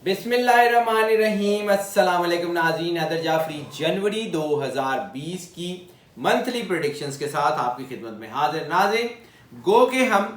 बिस्मिल्लाहिर्रहमानिर्रहीम। अस्सलाम वालेकुम नाज़रीन, हैदर जाफरी जनवरी 2020 की मंथली प्रेडिक्शंस के साथ आपकी खिदमत में हाजिर। नाज़रीन, गो के हम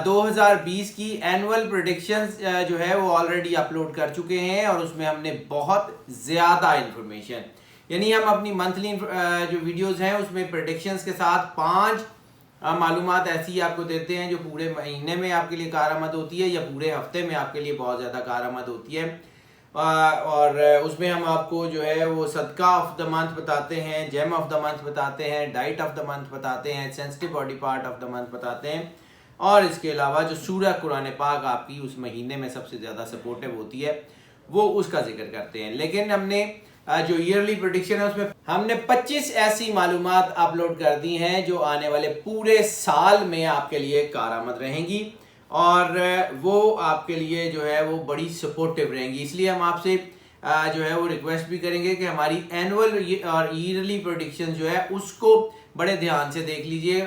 2020 की एनुअल प्रेडिक्शंस जो है वो ऑलरेडी अपलोड कर चुके हैं और उसमें हमने बहुत ज़्यादा इंफॉर्मेशन, यानी हम अपनी मंथली जो वीडियोस हैं उसमें प्रेडिक्शंस के साथ 5 मालूमात ऐसी आपको देते हैं जो पूरे महीने में आपके लिए कारआमद होती है या पूरे हफ्ते में आपके लिए बहुत ज़्यादा कारआमद होती है। और उसमें हम आपको जो है वो सदका ऑफ द मंथ बताते हैं, जेम ऑफ द मंथ बताते हैं, डाइट ऑफ द मंथ बताते हैं, sensitive body part of the month बताते हैं और इसके अलावा जो सूरह कुरान पाक आपकी उस महीने में सबसे ज़्यादा सपोर्टिव होती है वो उसका जिक्र करते हैं। लेकिन हमने जो ईयरली प्रेडिक्शन है उसमें हमने 25 ऐसी मालूमात अपलोड कर दी हैं जो आने वाले पूरे साल में आपके लिए कारआमद रहेंगी और वो आपके लिए जो है वो बड़ी सपोर्टिव रहेंगी। इसलिए हम आपसे जो है वो रिक्वेस्ट भी करेंगे कि हमारी एनुअल और ईयरली प्रेडिक्शन जो है उसको बड़े ध्यान से देख लीजिए,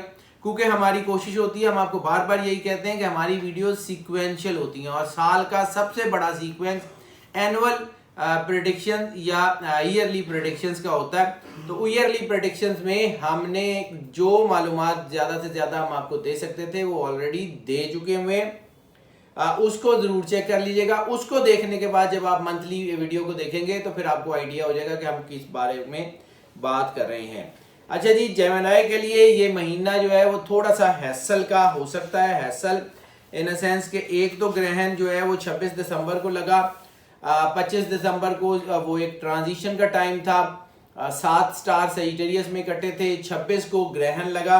क्योंकि हमारी कोशिश होती है, हम आपको बार बार यही कहते हैं कि हमारी वीडियो सीक्वेंशियल होती हैं और साल का सबसे बड़ा सीक्वेंस एनुअल प्रेडिक्शन या ईयरली प्रेडिक्शंस का होता है। तो ईयरली प्रेडिक्शंस में हमने जो मालूमात ज़्यादा से ज़्यादा हम आपको दे सकते थे वो ऑलरेडी दे चुके हुए हैं, उसको ज़रूर चेक कर लीजिएगा। उसको देखने के बाद जब आप मंथली वीडियो को देखेंगे तो फिर आपको आइडिया हो जाएगा कि हम किस बारे में बात कर रहे हैं। अच्छा जी, जेमिनी के लिए ये महीना जो है वो थोड़ा सा हैसल का हो सकता है। हैसल इन अ सेंस के एक तो ग्रहण जो है वो 26 दिसंबर को लगा, 25 दिसंबर को वो एक ट्रांजिशन का टाइम था, 7 स्टार सजिटेरियस में कटे थे, 26 को ग्रहण लगा,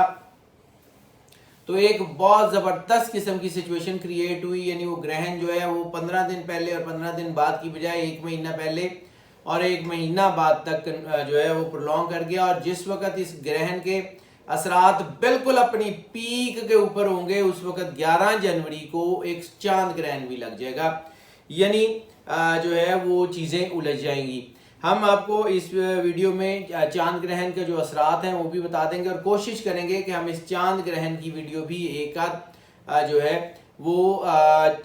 तो एक बहुत ज़बरदस्त किस्म की सिचुएशन क्रिएट हुई। यानी वो ग्रहण जो है वो 15 दिन पहले और 15 दिन बाद की बजाय 1 महीना पहले और 1 महीना बाद तक जो है वो प्रोलॉन्ग कर गया। और जिस वक्त इस ग्रहण के असरात बिल्कुल अपनी पीक के ऊपर होंगे उस वक्त 11 जनवरी को एक चांद ग्रहण भी लग जाएगा, यानी जो है वो चीज़ें उलझ जाएंगी। हम आपको इस वीडियो में चांद ग्रहण के जो असरात हैं वो भी बता देंगे और कोशिश करेंगे कि हम इस चांद ग्रहण की वीडियो भी एक आध जो है वो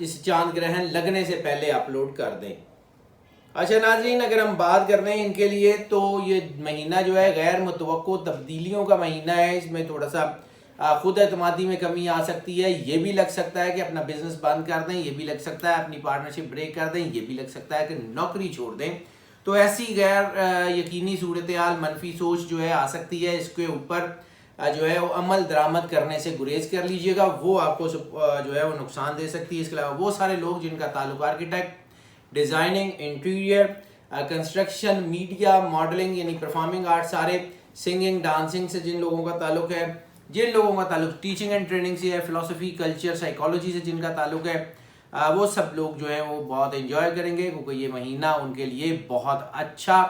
इस चांद ग्रहण लगने से पहले अपलोड कर दें। अच्छा नाज़रीन, अगर हम बात कर रहे हैं इनके लिए तो ये महीना जो है गैर मुतवक्को तब्दीलियों का महीना है। इसमें थोड़ा सा खुद एतमादी में कमी आ सकती है। ये भी लग सकता है कि अपना बिजनेस बंद कर दें, ये भी लग सकता है अपनी पार्टनरशिप ब्रेक कर दें, ये भी लग सकता है कि नौकरी छोड़ दें। तो ऐसी गैर यकीनी सूरत हाल, मनफी सोच जो है आ सकती है। इसके ऊपर जो है वो अमल दरामद करने से गुरेज कर लीजिएगा, वो आपको जो है वो नुकसान दे सकती है। इसके अलावा वो सारे लोग जिनका ताल्लुक architect, designing, interior, construction, media, modelling यानी परफॉर्मिंग आर्ट, सारे सिंगिंग, डांसिंग से जिन लोगों का ताल्लुक है, जिन लोगों का ताल्लुक टीचिंग एंड ट्रेनिंग से है, फिलोसफी, कल्चर, साइकोलॉजी से जिनका ताल्लुक है, वो सब लोग जो है वो बहुत एंजॉय करेंगे, क्योंकि ये महीना उनके लिए बहुत अच्छा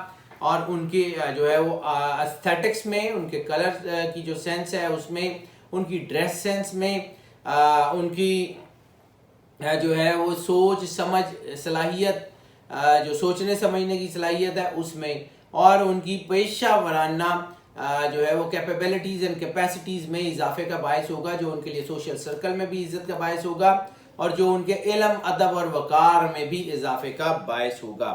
और उनके जो है वो एस्थेटिक्स में, उनके कलर की जो सेंस है उसमें, उनकी ड्रेस सेंस में, उनकी जो है वो सोच समझ सलाहियत, जो सोचने समझने की सलाहियत है उसमें, और उनकी पेशा वराना जो है वो कैपेबिलिटीज़ एंड कैपेसिटीज़ में इजाफे का बायस होगा, जो उनके लिए सोशल सर्कल में भी इज्जत का बायस होगा और जो उनके इल्म, अदब और वकार में भी इजाफे का बायस होगा।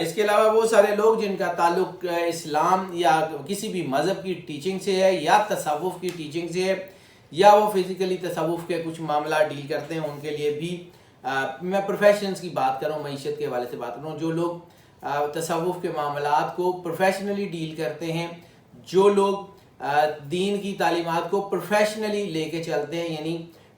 इसके अलावा वो सारे लोग जिनका ताल्लुक इस्लाम या किसी भी मज़हब की टीचिंग से है या तसव्वुफ़ की टीचिंग से है या वो फिज़िकली तसव्वुफ़ के कुछ मामला डील करते हैं, उनके लिए भी मैं प्रोफेशंस की बात कर रहा हूँ, मईशत के हवाले से बात कर रहा हूँ। जो लोग तसव्वुफ़ के मामलात को प्रोफेशनली डील करते हैं, जो लोग दीन की तालीमात को प्रोफेशनली लेके चलते हैं, यानी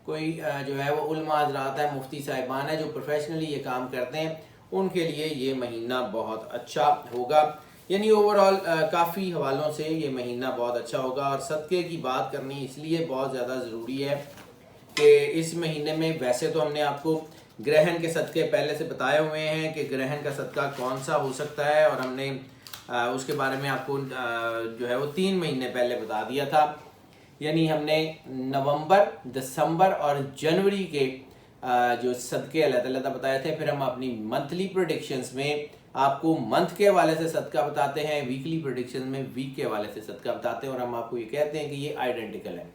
कोई जो है वो उलमा हज़रात है, मुफ्ती साहिबान है जो प्रोफेशनली ये काम करते हैं, उनके लिए ये महीना बहुत अच्छा होगा। यानी ओवरऑल काफ़ी हवालों से ये महीना बहुत अच्छा होगा। और सदक़े की बात करनी इसलिए बहुत ज़्यादा ज़रूरी है कि इस महीने में वैसे तो हमने आपको ग्रहण के सदक़े पहले से बताए हुए हैं कि ग्रहण का सदका कौन सा हो सकता है, और हमने उसके बारे में आपको जो है वो 3 महीने पहले बता दिया था। यानी हमने नवंबर, दिसंबर और जनवरी के जो सदक़े अलग-अलग बताए थे। फिर हम अपनी मंथली प्रेडिक्शंस में आपको मंथ के हवाले से सदका बताते हैं, वीकली प्रेडिक्शन में वीक के हवाले से सदका बताते हैं और हम आपको ये कहते हैं कि ये आइडेंटिकल है।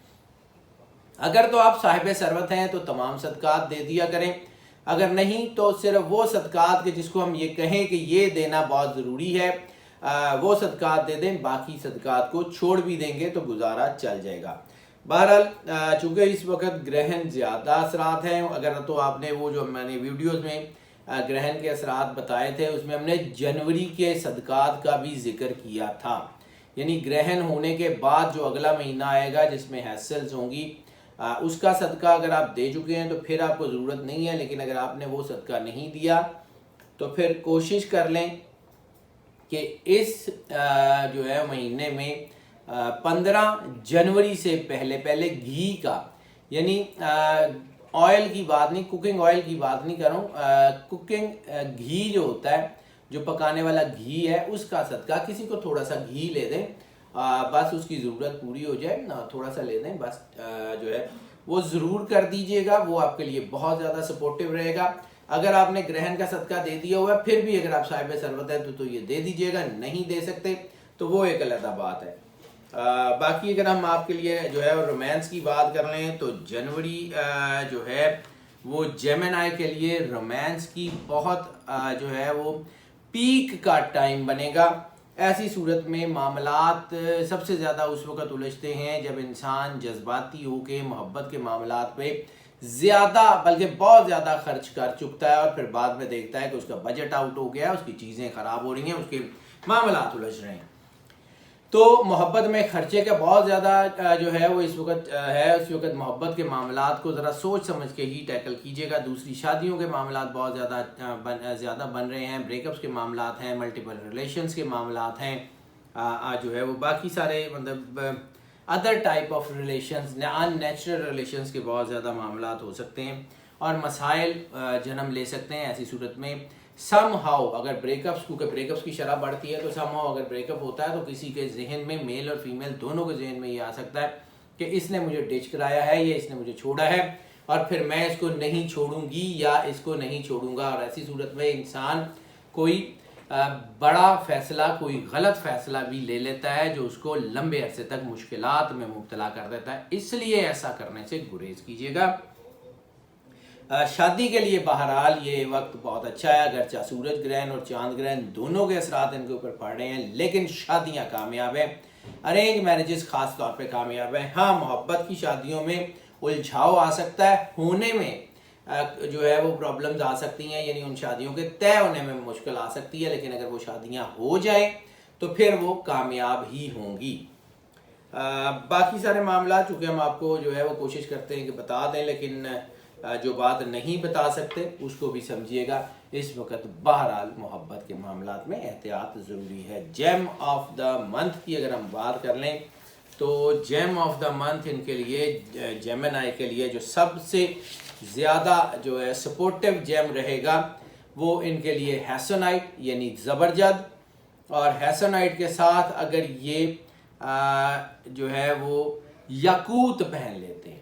अगर तो आप साहिब सरवत हैं तो तमाम सदकात दे दिया करें, اگر نہیں تو صرف وہ صدقات کے جس کو ہم یہ کہیں کہ یہ دینا بہت ضروری ہے وہ صدقات دے دیں، باقی صدقات کو چھوڑ بھی دیں گے تو گزارا چل جائے گا۔ بہرحال چونکہ اس وقت گرہن زیادہ اثرات ہیں، اگر تو آپ نے وہ جو میں نے ویڈیوز میں گرہن کے اثرات بتائے تھے اس میں ہم نے جنوری کے صدقات کا بھی ذکر کیا تھا، یعنی گرہن ہونے کے بعد جو اگلا مہینہ آئے گا جس میں ہیسلز ہوں گی اس کا صدقہ اگر آپ دے چکے ہیں تو پھر آپ کو ضرورت نہیں ہے، لیکن اگر آپ نے وہ صدقہ نہیں دیا تو پھر کوشش کر لیں کہ اس جو ہے مہینے میں 15 جنوری سے پہلے گھی کا، یعنی آئل کی بات نہیں، کوکنگ آئل کی بات نہیں کر رہا ہوں، کوکنگ گھی جو ہوتا ہے، جو پکانے والا گھی ہے اس کا صدقہ کسی کو تھوڑا سا گھی لے دیں، بس اس کی ضرورت پوری ہو جائے، تھوڑا سا لے دیں بس، جو ہے وہ ضرور کر دیجئے گا، وہ آپ کے لیے بہت زیادہ سپورٹیو رہے گا۔ اگر آپ نے گرہن کا صدقہ دے دیا ہوا ہے پھر بھی اگر آپ صاحب ثروت ہیں تو یہ دے دیجئے گا، نہیں دے سکتے تو وہ ایک علیحدہ بات ہے۔ باقی اگر ہم آپ کے لیے جو ہے رومانس کی بات کر لیں تو جنوری جو ہے وہ جیمنائی کے لیے رومانس کی بہت جو ہے وہ پیک کا ٹائم بنے گا۔ ایسی صورت میں معاملات سب سے زیادہ اس وقت الجھتے ہیں جب انسان جذباتی ہو کے محبت کے معاملات پہ زیادہ بلکہ بہت زیادہ خرچ کر چکتا ہے اور پھر بعد میں دیکھتا ہے کہ اس کا بجٹ آؤٹ ہو گیا ہے، اس کی چیزیں خراب ہو رہی ہیں، اس کے معاملات الجھ رہے ہیں۔ تو محبت میں خرچے کا بہت زیادہ جو ہے وہ اس وقت محبت کے معاملات کو ذرا سوچ سمجھ کے ہی ٹیکل کیجیے گا۔ دوسری شادیوں کے معاملات بہت زیادہ بن رہے ہیں، بریک اپس کے معاملات ہیں، ملٹیپل ریلیشنز کے معاملات ہیں، جو ہے وہ باقی سارے مطلب other type of relations, in natural relations کے بہت زیادہ معاملات ہو سکتے ہیں اور مسائل جنم لے سکتے ہیں۔ ایسی صورت میں سم ہاؤ اگر بریک اپس، کیونکہ بریک اپس کی شرح بڑھتی ہے تو سم ہاؤ اگر بریک اپ ہوتا ہے تو کسی کے ذہن میں، میل اور فیمیل دونوں کے ذہن میں یہ آ سکتا ہے کہ اس نے مجھے ڈچ کرایا ہے یا اس نے مجھے چھوڑا ہے اور پھر میں اس کو نہیں چھوڑوں گی یا اس کو نہیں چھوڑوں گا، اور ایسی صورت میں انسان کوئی بڑا فیصلہ، کوئی غلط فیصلہ بھی لے لیتا ہے جو اس کو لمبے عرصے تک مشکلات میں مبتلا کر دیتا ہے۔ اس لیے ایسا کرنے سے گریز کیجیے گا۔ شادی کے لیے بہرحال یہ وقت بہت اچھا ہے، اگرچہ سورج گرہن اور چاند گرہن دونوں کے اثرات ان کے اوپر پڑ رہے ہیں، لیکن شادیاں کامیاب ہیں، ارینج میرجز خاص طور پہ کامیاب ہیں۔ ہاں محبت کی شادیوں میں الجھاؤ آ سکتا ہے، ہونے میں جو ہے وہ پرابلمز آ سکتی ہیں، یعنی ان شادیوں کے طے ہونے میں مشکل آ سکتی ہے، لیکن اگر وہ شادیاں ہو جائیں تو پھر وہ کامیاب ہی ہوں گی۔ باقی سارے معاملات چونکہ ہم آپ کو جو ہے وہ کوشش کرتے ہیں کہ بتا دیں، لیکن جو بات نہیں بتا سکتے اس کو بھی سمجھیے گا۔ اس وقت بہرحال محبت کے معاملات میں احتیاط ضروری ہے۔ جیم آف دا منتھ کی اگر ہم بات کر لیں تو جیم آف دا منتھ ان کے لیے، جیمنائی کے لیے جو سب سے زیادہ جو ہے سپورٹیو جیم رہے گا وہ ان کے لیے ہیسونائٹ یعنی زبرجد، اور ہیسونائٹ کے ساتھ اگر یہ جو ہے وہ یاقوت پہن لیتے ہیں،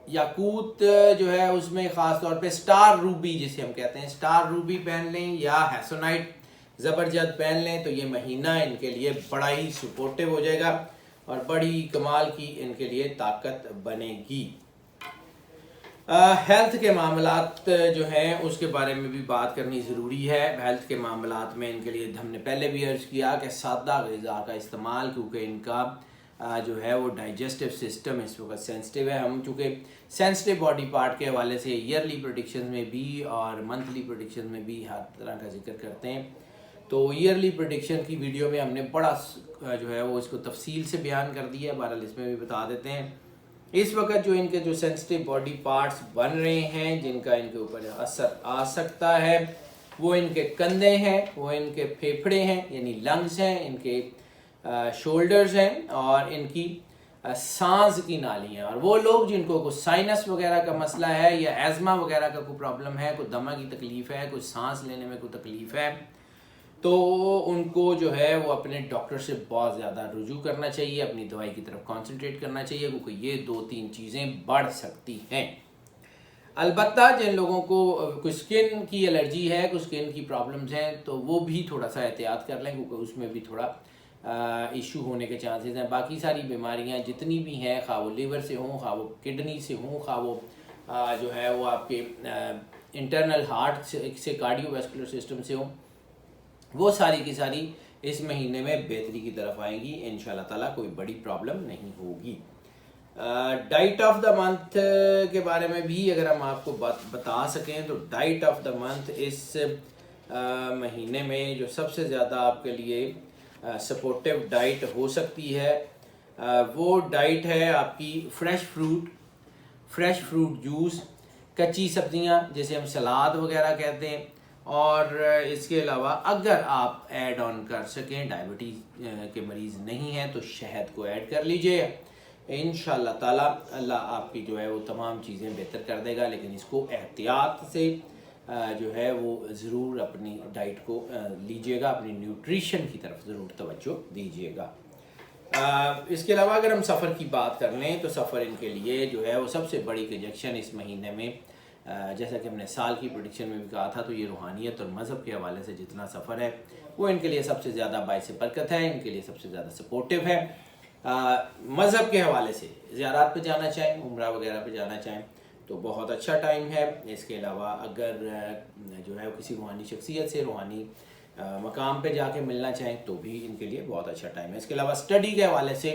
یاقوت جو ہے اس میں خاص طور پہ سٹار روبی جسے ہم کہتے ہیں، سٹار روبی پہن لیں یا ہیسونائٹ زبرجد پہن لیں تو یہ مہینہ ان کے لیے بڑا ہی سپورٹیو ہو جائے گا اور بڑی کمال کی ان کے لیے طاقت بنے گی۔ ہیلتھ کے معاملات جو ہیں اس کے بارے میں بھی بات کرنی ضروری ہے۔ ہیلتھ کے معاملات میں ان کے لیے ہم نے پہلے بھی عرض کیا کہ سادہ غذا کا استعمال، کیونکہ ان کا جو ہے وہ ڈائجسٹیو سسٹم اس وقت سینسٹیو ہے۔ ہم چونکہ سینسٹیو باڈی پارٹ کے حوالے سے ایئرلی پریڈکشن میں بھی اور منتھلی پریڈکشن میں بھی ہر طرح کا ذکر کرتے ہیں، تو ایئرلی پریڈکشن کی ویڈیو میں ہم نے بڑا جو ہے وہ اس کو تفصیل سے بیان کر دیا ہے، بہرحال اس میں بھی بتا دیتے ہیں۔ اس وقت جو ان کے جو سینسٹیو باڈی پارٹس بن رہے ہیں جن کا ان کے اوپر اثر آ سکتا ہے وہ ان کے کندھے ہیں، وہ ان کے پھیپھڑے ہیں یعنی لنگز ہیں، ان کے شولڈرز ہیں اور ان کی سانس کی نالیاں۔ اور وہ لوگ جن کو کوئی سائنس وغیرہ کا مسئلہ ہے یا ایزما وغیرہ کا کوئی پرابلم ہے، کوئی دمہ کی تکلیف ہے، کوئی سانس لینے میں کوئی تکلیف ہے، تو ان کو جو ہے وہ اپنے ڈاکٹر سے بہت زیادہ رجوع کرنا چاہیے، اپنی دوائی کی طرف کانسنٹریٹ کرنا چاہیے، کیونکہ یہ 2-3 چیزیں بڑھ سکتی ہیں۔ البتہ جن لوگوں کو کوئی سکن کی الرجی ہے، کوئی سکن کی پرابلمز ہیں تو وہ بھی تھوڑا سا احتیاط کر لیں، کیونکہ اس میں بھی تھوڑا ایشو ہونے کے چانسز ہیں۔ باقی ساری بیماریاں جتنی بھی ہیں، خواہ وہ لیور سے ہوں، خواہ وہ کڈنی سے ہوں، خواہ وہ جو ہے وہ آپ کے इंटरनल हार्ट से कार्डियोवैस्कुलर सिस्टम से हो, वो सारी की सारी इस महीने में बेहतरी की तरफ आएंगी इंशाल्लाह ताला, कोई बड़ी प्रॉब्लम नहीं होगी। डाइट ऑफ द मंथ के बारे में भी अगर हम आपको बता सकें तो डाइट ऑफ द मंथ इस महीने में जो सबसे ज़्यादा आपके लिए सपोर्टिव डाइट हो सकती है वो डाइट है आपकी फ्रेश फ्रूट जूस, कच्ची सब्जियां जैसे हम सलाद वगैरह कहते हैं, और इसके अलावा अगर आप ऐड ऑन कर सकें, डायबिटीज़ के मरीज़ नहीं हैं तो शहद को ऐड कर लीजिए। इंशाल्लाह ताला अल्लाह आपकी जो है वो तमाम चीज़ें बेहतर कर देगा, लेकिन इसको एहतियात से जो है वो ज़रूर अपनी डाइट को लीजिएगा, अपनी न्यूट्रिशन की तरफ ज़रूर तवज्जो दीजिएगा। इसके अलावा अगर हम सफ़र की बात कर लें तो सफ़र इनके लिए जो है वो सबसे बड़ी प्रोजेक्शन इस महीने में, जैसा कि हमने साल की प्रेडिक्शन में भी कहा था, तो ये रूहानियत और मज़हब के हवाले से जितना सफ़र है वो इनके लिए सबसे ज़्यादा बाइस बरकत है, इनके लिए सबसे ज़्यादा सपोर्टिव है। मज़हब के हवाले से ज़ियारत पे जाना चाहें, उम्रा वगैरह पे जाना चाहें तो बहुत अच्छा टाइम है। इसके अलावा अगर जो है किसी रूहानी शख्सियत से रूहानी मकाम पे जाके मिलना चाहें तो भी इनके लिए बहुत अच्छा टाइम है। इसके अलावा स्टडी के हवाले से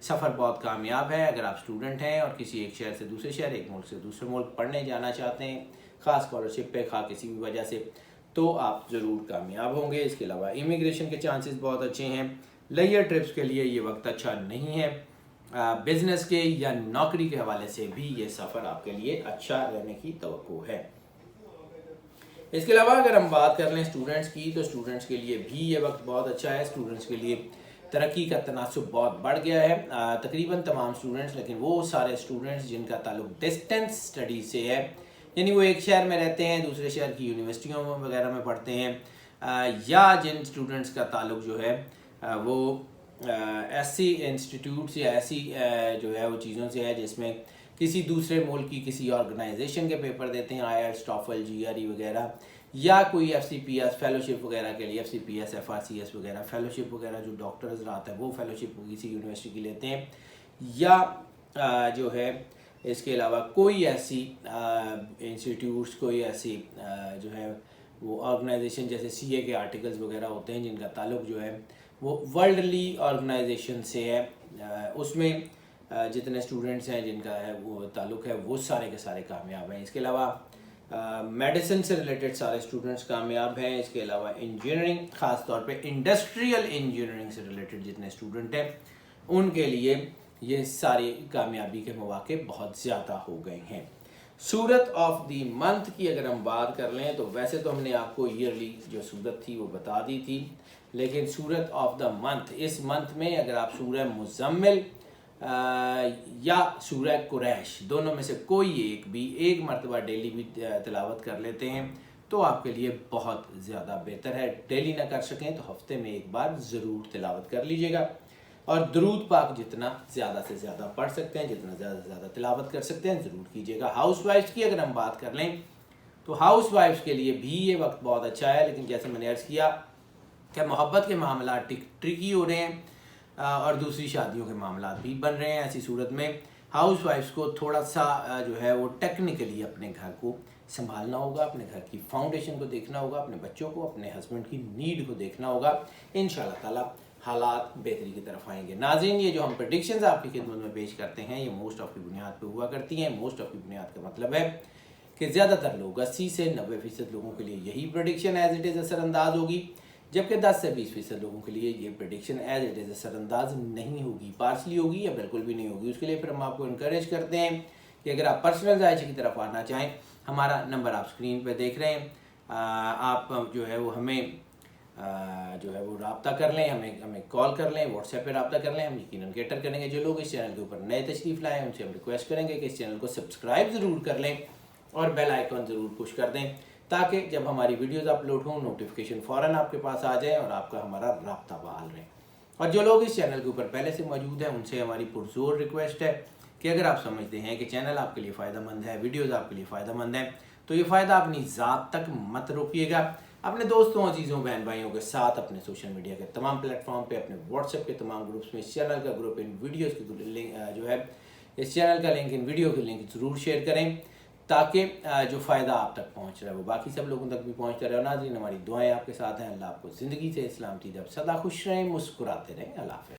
सफ़र बहुत कामयाब है। अगर आप स्टूडेंट हैं और किसी एक शहर से दूसरे शहर, एक मुल्क से दूसरे मुल्क पढ़ने जाना चाहते हैं, ख़ास स्कॉलरशिप पे, खा किसी भी वजह से, तो आप ज़रूर कामयाब होंगे। इसके अलावा इमिग्रेशन के चांसेस बहुत अच्छे हैं। लेयर ट्रिप्स के लिए ये वक्त अच्छा नहीं है। बिज़नेस के या नौकरी के हवाले से भी ये सफ़र आपके लिए अच्छा रहने की तवक्को है। इसके अलावा अगर हम बात कर लें स्टूडेंट्स की, तो स्टूडेंट्स के लिए भी ये वक्त बहुत अच्छा है। स्टूडेंट्स के लिए तरक्की का तनासुब बहुत बढ़ गया है। तकरीबन तमाम स्टूडेंट्स, लेकिन वो सारे स्टूडेंट्स जिनका ताल्लुक डिस्टेंस स्टडी से है, यानी वो एक शहर में रहते हैं, दूसरे शहर की यूनिवर्सिटियों वगैरह में पढ़ते हैं, या जिन स्टूडेंट्स का ताल्लुक जो है वो ऐसी इंस्टीट्यूट्स या ऐसी जो है वो चीज़ों से है जिसमें किसी दूसरे मुल्क की किसी ऑर्गेनाइजेशन के पेपर देते हैं, IELTS, TOEFL, GRE वगैरह, या कोई FCPS फेलोशिप वगैरह के लिए, FCPS, FRCS वगैरह फेलोशिप वगैरह जो डॉक्टर्स रहता है वो फेलोशिप किसी यूनिवर्सिटी की लेते हैं, या जो है इसके अलावा कोई ऐसी इंस्टीट्यूट्स, कोई ऐसी जो है वो ऑर्गेनाइजेशन जैसे CA के आर्टिकल्स वगैरह होते हैं जिनका ताल्लुक जो है वो वर्ल्डली ऑर्गेनाइजेशन से है, उसमें जितने स्टूडेंट्स हैं जिनका है वो ताल्लुक है वो सारे के सारे कामयाब हैं। इसके अलावा मेडिसिन से रिलेटेड सारे स्टूडेंट्स कामयाब हैं। इसके अलावा इंजीनियरिंग, ख़ास तौर पे इंडस्ट्रियल इंजीनियरिंग से रिलेटेड जितने स्टूडेंट हैं उनके लिए ये सारी कामयाबी के मौके बहुत ज़्यादा हो गए हैं। सूरत ऑफ द मंथ की अगर हम बात कर लें तो वैसे तो हमने आपको ईयरली जो सूरत थी वो बता दी थी, लेकिन सूरत ऑफ द मंथ, इस मंथ में अगर आप सूरह मुज़म्मिल या सूरह कुरैश दोनों में से कोई एक भी एक मरतबा डेली भी तिलावत कर लेते हैं तो आपके लिए बहुत ज़्यादा बेहतर है। डेली ना कर सकें तो हफ्ते में एक बार ज़रूर तिलावत कर लीजिएगा, और दरूद पाक जितना ज़्यादा से ज़्यादा पढ़ सकते हैं, जितना ज़्यादा से ज़्यादा तिलावत कर सकते हैं ज़रूर कीजिएगा। हाउस वाइफ्स की अगर हम बात कर लें तो हाउस वाइफ्स के लिए भी ये वक्त बहुत अच्छा है, लेकिन जैसे मैंने अर्ज़ किया कि मोहब्बत के मामला ट्रिकी हो रहे हैं और दूसरी शादियों के मामला भी बन रहे हैं। ऐसी सूरत में हाउस वाइफ्स को थोड़ा सा जो है वो टेक्निकली अपने घर को संभालना होगा, अपने घर की फाउंडेशन को देखना होगा, अपने बच्चों को, अपने हस्बैंड की नीड को देखना होगा। इंशाल्लाह ताला हालात बेहतरी की तरफ आएंगे। नाज़रीन, ये जो हम प्रेडिक्शंस आपकी खिदमत में पेश करते हैं ये मोस्ट ऑफ की बुनियाद पे हुआ करती हैं। मोस्ट ऑफ की बुनियाद का मतलब है कि ज़्यादातर लोग 80 से 90% लोगों के लिए यही प्रेडिक्शन एज इट इज़ असरअंदाज होगी, जबकि 10 से 20% लोगों के लिए ये प्रेडिक्शन एज इट इज़ असरअंदाज नहीं होगी, पार्शली होगी या बिल्कुल भी नहीं होगी। उसके लिए फिर हम आपको इनकरेज करते हैं कि अगर आप पर्सनल जायचे की तरफ आना चाहें, हमारा नंबर आप स्क्रीन पर देख रहे हैं, आप जो है वो हमें जो है वो रब्ता कर लें, हमें कॉल कर लें, व्हाट्सएप पे रब्ता कर लें, हम यकीनन कैटर करेंगे। जो लोग इस चैनल के ऊपर नए तशरीफ़ लाएँ उनसे हम रिक्वेस्ट करेंगे कि इस चैनल को सब्सक्राइब ज़रूर कर लें और बेल आइकन ज़रूर पुश कर दें, ताकि जब हमारी वीडियोस अपलोड हों नोटिफिकेशन फ़ौरन आपके पास आ जाए और आपका हमारा रब्ता बहाल रहे। और जो लोग इस चैनल के ऊपर पहले से मौजूद हैं उनसे हमारी पुरजोर रिक्वेस्ट है कि अगर आप समझते हैं कि चैनल आपके लिए फ़ायदेमंद है, वीडियोज़ आपके लिए फ़ायदेमंद हैं, तो ये फ़ायदा अपनी ज़ात तक मत रोकिएगा। अपने दोस्तों, अजीज़ों, बहन भाइयों के साथ अपने सोशल मीडिया के तमाम प्लेटफॉर्म पे, अपने व्हाट्सएप के तमाम ग्रुप्स में इस चैनल का ग्रुप इन वीडियोस की लिंक जो है इस चैनल का लिंक इन वीडियो के लिंक ज़रूर शेयर करें, تاکہ جو فائدہ آپ تک پہنچ رہا ہے وہ باقی سب لوگوں تک بھی پہنچتا رہے. اور ناظرین ہماری دعائیں آپ کے ساتھ ہیں. اللہ آپ کو زندگی سے اسلامتی جب سدا خوش رہیں، مسکراتے رہیں. اللہ حافظ.